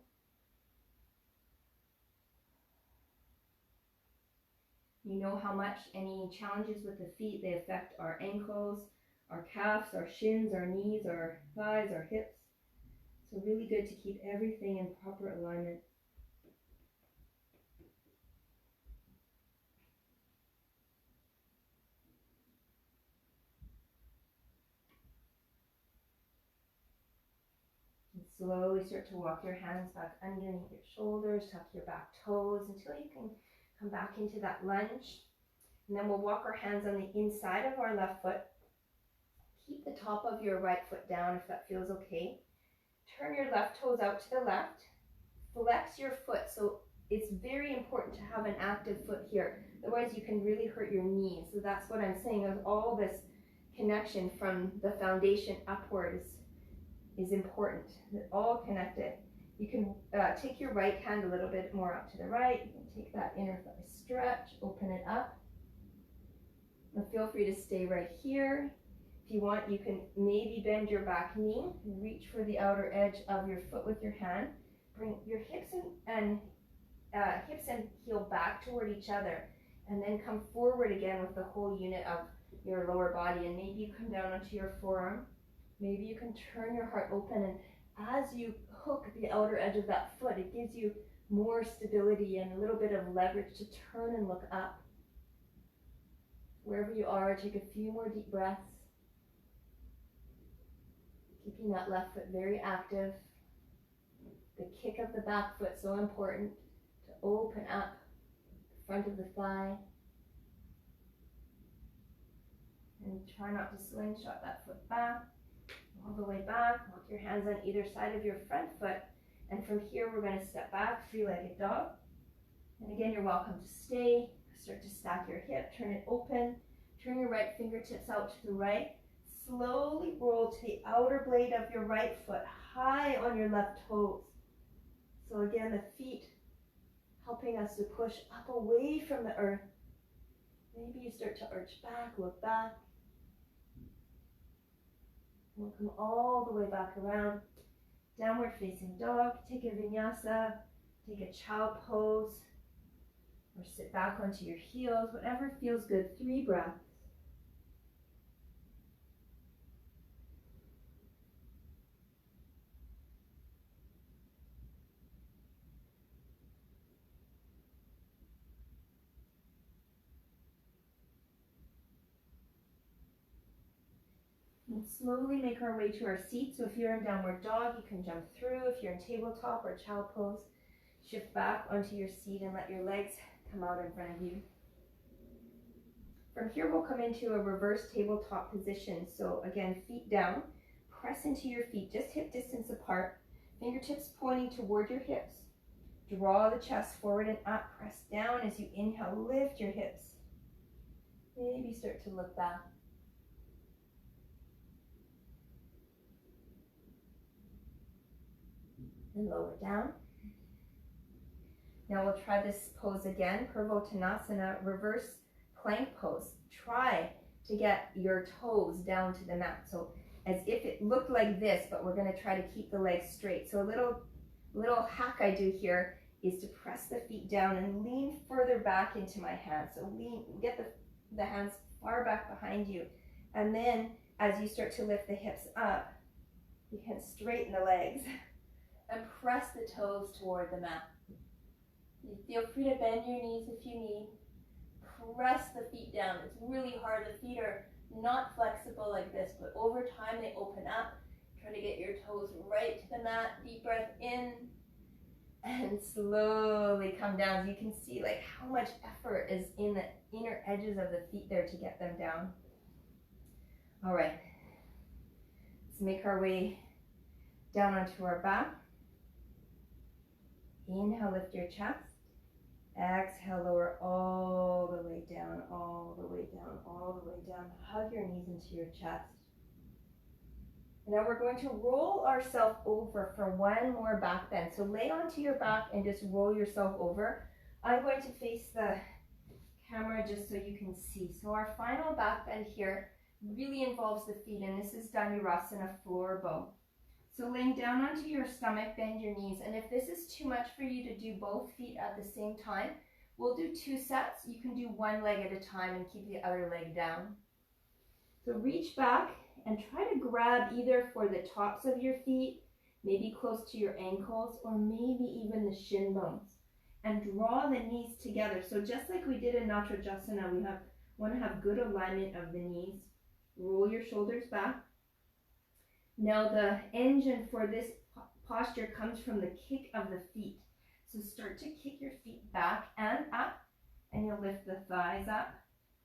You know how much any challenges with the feet, they affect our ankles, our calves, our shins, our knees, our thighs, our hips. So really good to keep everything in proper alignment. And slowly start to walk your hands back underneath your shoulders, tuck your back toes until you can come back into that lunge. And then we'll walk our hands on the inside of our left foot. Keep the top of your right foot down if that feels okay. Turn your left toes out to the left. Flex your foot. So it's very important to have an active foot here. Otherwise you can really hurt your knees. So that's what I'm saying, of all this connection from the foundation upwards is important. They're all connected. You can take your right hand a little bit more up to the right. You can take that inner thigh stretch, open it up. Now feel free to stay right here. If you want, you can maybe bend your back knee, reach for the outer edge of your foot with your hand. Bring your hips and heel back toward each other, and then come forward again with the whole unit of your lower body. And maybe you come down onto your forearm. Maybe you can turn your heart open, and as you hook the outer edge of that foot, it gives you more stability and a little bit of leverage to turn and look up. Wherever you are, take a few more deep breaths. Keeping that left foot very active. The kick of the back foot, so important to open up the front of the thigh. And try not to slingshot that foot back. All the way back. Walk your hands on either side of your front foot. And from here, we're going to step back, three-legged dog. And again, you're welcome to stay. Start to stack your hip, turn it open. Turn your right fingertips out to the right. Slowly roll to the outer blade of your right foot, high on your left toes. So again, the feet helping us to push up away from the earth. Maybe you start to arch back, look back. We'll come all the way back around. Downward facing dog. Take a vinyasa. Take a child pose. Or sit back onto your heels. Whatever feels good. 3 breaths. And slowly make our way to our seat. So if you're in downward dog, you can jump through. If you're in tabletop or child pose, shift back onto your seat and let your legs come out in front of you. From here, we'll come into a reverse tabletop position. So again, feet down, press into your feet, just hip distance apart, fingertips pointing toward your hips. Draw the chest forward and up, press down as you inhale, lift your hips. Maybe start to look back. And lower down. Now we'll try this pose again, Purvottanasana, reverse plank pose. Try to get your toes down to the mat. So as if it looked like this, but we're going to try to keep the legs straight. So a little hack I do here is to press the feet down and lean further back into my hands. So get the hands far back behind you. And then as you start to lift the hips up, you can straighten the legs and press the toes toward the mat. You feel free to bend your knees if you need. Press the feet down. It's really hard. The feet are not flexible like this, but over time they open up. Try to get your toes right to the mat. Deep breath in and slowly come down. You can see like how much effort is in the inner edges of the feet there to get them down. All right, let's make our way down onto our back. Inhale, lift your chest. Exhale, lower all the way down, all the way down, all the way down. Hug your knees into your chest. And now we're going to roll ourselves over for one more back bend. So lay onto your back and just roll yourself over. I'm going to face the camera just so you can see. So our final back bend here really involves the feet, and this is Dhanurasana, floor bow. So laying down onto your stomach, bend your knees. And if this is too much for you to do both feet at the same time, we'll do 2 sets. You can do one leg at a time and keep the other leg down. So reach back and try to grab either for the tops of your feet, maybe close to your ankles, or maybe even the shin bones. And draw the knees together. So just like we did in Natrajasana, we want to have good alignment of the knees. Roll your shoulders back. Now the engine for this posture comes from the kick of the feet. So start to kick your feet back and up, and you'll lift the thighs up.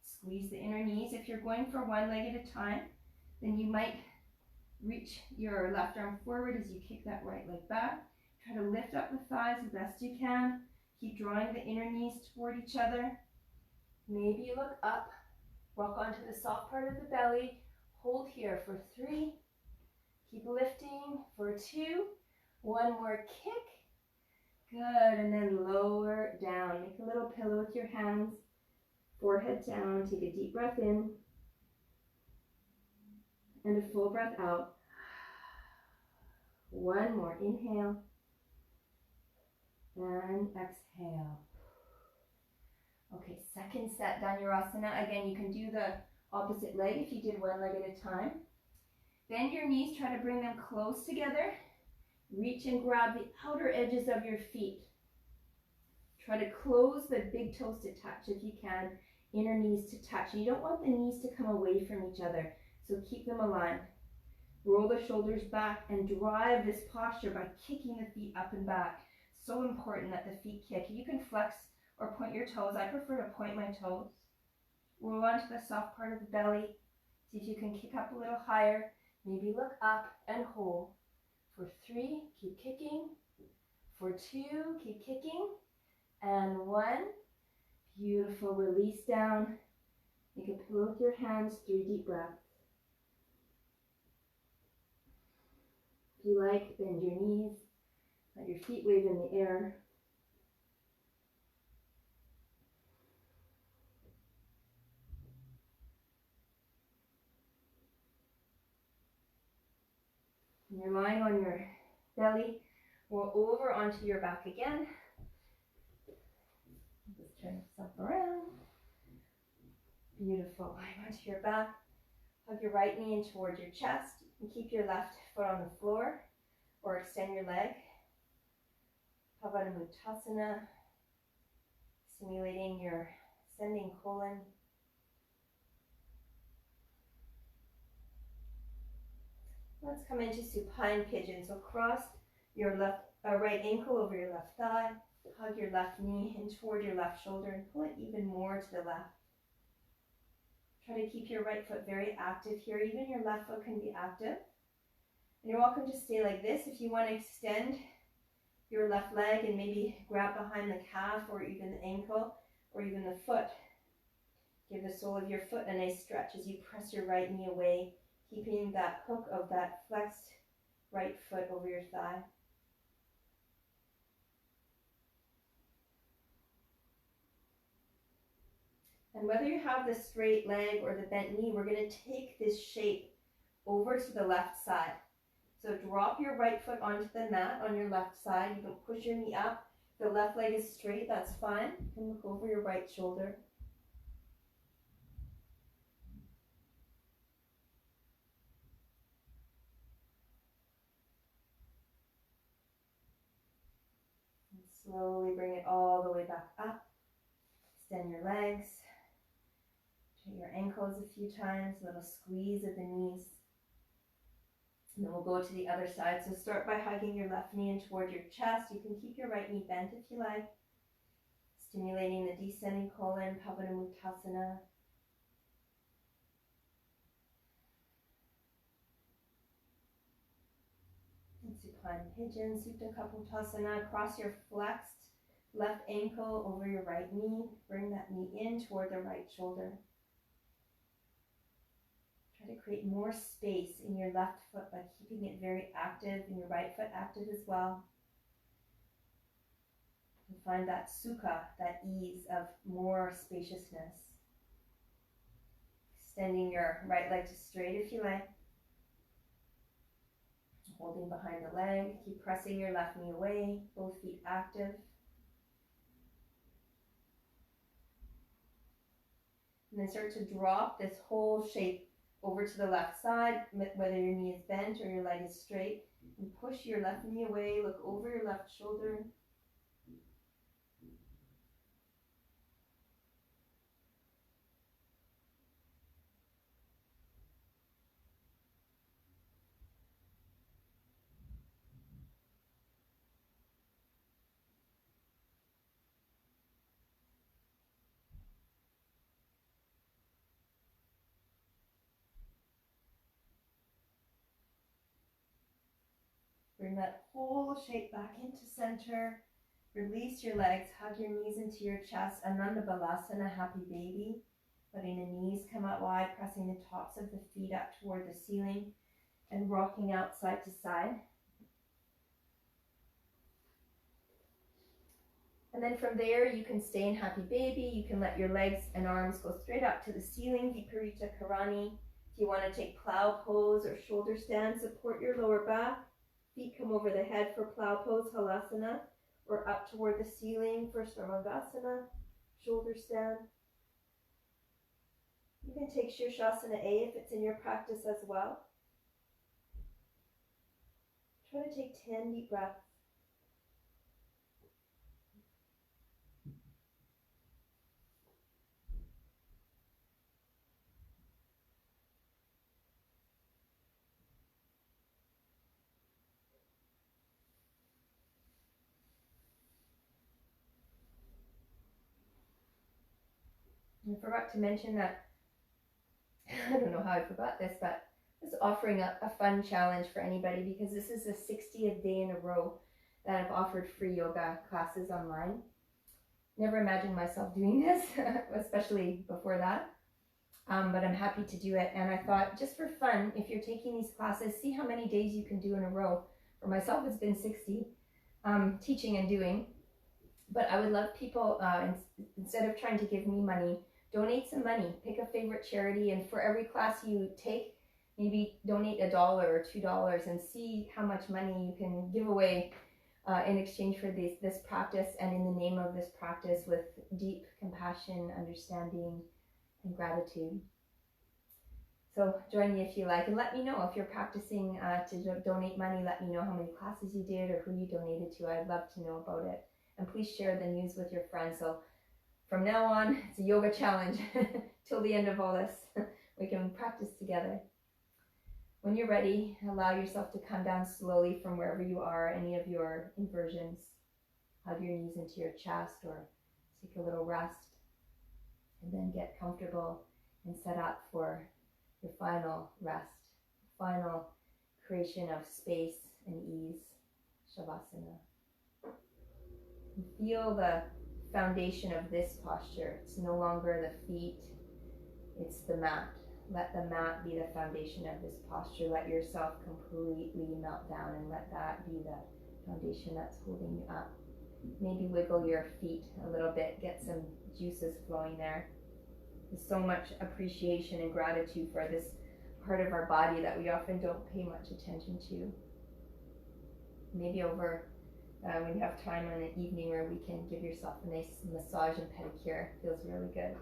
Squeeze the inner knees. If you're going for one leg at a time, then you might reach your left arm forward as you kick that right leg back. Try to lift up the thighs as best you can. Keep drawing the inner knees toward each other. Maybe you look up, rock onto the soft part of the belly. Hold here for 3. Keep lifting for 2. One more kick. Good, and then lower down. Make a little pillow with your hands. Forehead down. Take a deep breath in. And a full breath out. One more. Inhale. And exhale. Okay, second set, Dhanurasana. Again, you can do the opposite leg if you did one leg at a time. Bend your knees, try to bring them close together. Reach and grab the outer edges of your feet. Try to close the big toes to touch if you can, inner knees to touch. You don't want the knees to come away from each other, so keep them aligned. Roll the shoulders back and drive this posture by kicking the feet up and back. So important that the feet kick. You can flex or point your toes. I prefer to point my toes. Roll onto the soft part of the belly. See if you can kick up a little higher. Maybe look up and hold. For 3, keep kicking. For 2, keep kicking. And 1, beautiful, release down. Make a pillow with your hands, 3 deep breaths. If you like, bend your knees. Let your feet wave in the air. And you're lying on your belly. Roll over onto your back again. Just turn yourself around. Beautiful. Lying onto your back. Hug your right knee in towards your chest. And keep your left foot on the floor. Or extend your leg. Pavanamuttasana. Simulating your ascending colon. Let's come into supine pigeon. So cross your right ankle over your left thigh. Hug your left knee in toward your left shoulder and pull it even more to the left. Try to keep your right foot very active here. Even your left foot can be active. And you're welcome to stay like this. If you want to extend your left leg and maybe grab behind the calf or even the ankle or even the foot, give the sole of your foot a nice stretch as you press your right knee away, keeping that hook of that flexed right foot over your thigh. And whether you have the straight leg or the bent knee, we're going to take this shape over to the left side. So drop your right foot onto the mat on your left side. You can push your knee up. If the left leg is straight, that's fine. You can look over your right shoulder. And slowly bring it all the way back up. Extend your legs. Turn your ankles a few times, a little squeeze of the knees. And then we'll go to the other side. So start by hugging your left knee in toward your chest. You can keep your right knee bent if you like. Stimulating the descending colon, Pavanamuktasana. And supine pigeon, Supta Kapotasana. Cross your flexed left ankle over your right knee. Bring that knee in toward the right shoulder. Try to create more space in your left foot by keeping it very active and your right foot active as well. And find that sukha, that ease of more spaciousness. Extending your right leg to straight if you like. Holding behind the leg. Keep pressing your left knee away, both feet active. And then start to drop this whole shape over to the left side, whether your knee is bent or your leg is straight. And push your left knee away, look over your left shoulder. Bring that whole shape back into center. Release your legs, hug your knees into your chest. Ananda Balasana, happy baby. Letting the knees come out wide, pressing the tops of the feet up toward the ceiling and rocking out side to side. And then from there, you can stay in happy baby. You can let your legs and arms go straight up to the ceiling, Viparita Karani. If you want to take plow pose or shoulder stand, support your lower back. Feet come over the head for plow pose, Halasana, or up toward the ceiling for Sarvangasana, shoulder stand. You can take Shirshasana A if it's in your practice as well. Try to take 10 deep breaths. I forgot to mention that, I don't know how I forgot this, but I was offering a fun challenge for anybody because this is the 60th day in a row that I've offered free yoga classes online. Never imagined myself doing this, especially before that, but I'm happy to do it. And I thought, just for fun, if you're taking these classes, see how many days you can do in a row. For myself, it's been 60, teaching and doing. But I would love people, instead of trying to give me money, donate some money. Pick a favorite charity, and for every class you take, maybe donate $1 or $2 and see how much money you can give away in exchange for this practice and in the name of this practice with deep compassion, understanding, and gratitude. So join me if you like, and let me know if you're practicing to donate money. Let me know how many classes you did or who you donated to. I'd love to know about it. And please share the news with your friends. So from now on, it's a yoga challenge till the end of all this. We can practice together. When you're ready, allow yourself to come down slowly from wherever you are, any of your inversions. Hug your knees into your chest or take a little rest, and then get comfortable and set up for your final rest, final creation of space and ease, Shavasana. And feel the foundation of this posture. It's no longer the feet, it's the mat. Let the mat be the foundation of this posture. Let yourself completely melt down and let that be the foundation that's holding you up. Maybe wiggle your feet a little bit, get some juices flowing there. There's so much appreciation and gratitude for this part of our body that we often don't pay much attention to. Maybe over when you have time on an evening where we can give yourself a nice massage and pedicure. It feels really good.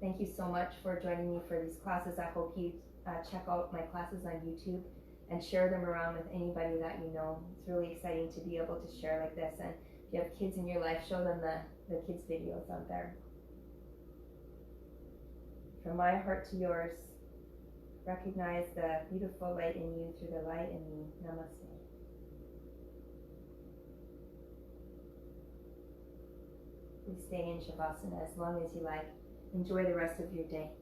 Thank you so much for joining me for these classes. I hope you check out my classes on YouTube and share them around with anybody that you know. It's really exciting to be able to share like this. And if you have kids in your life, show them the kids' videos out there. From my heart to yours, recognize the beautiful light in you through the light in me. Namaste. Please stay in Shavasana as long as you like. Enjoy the rest of your day.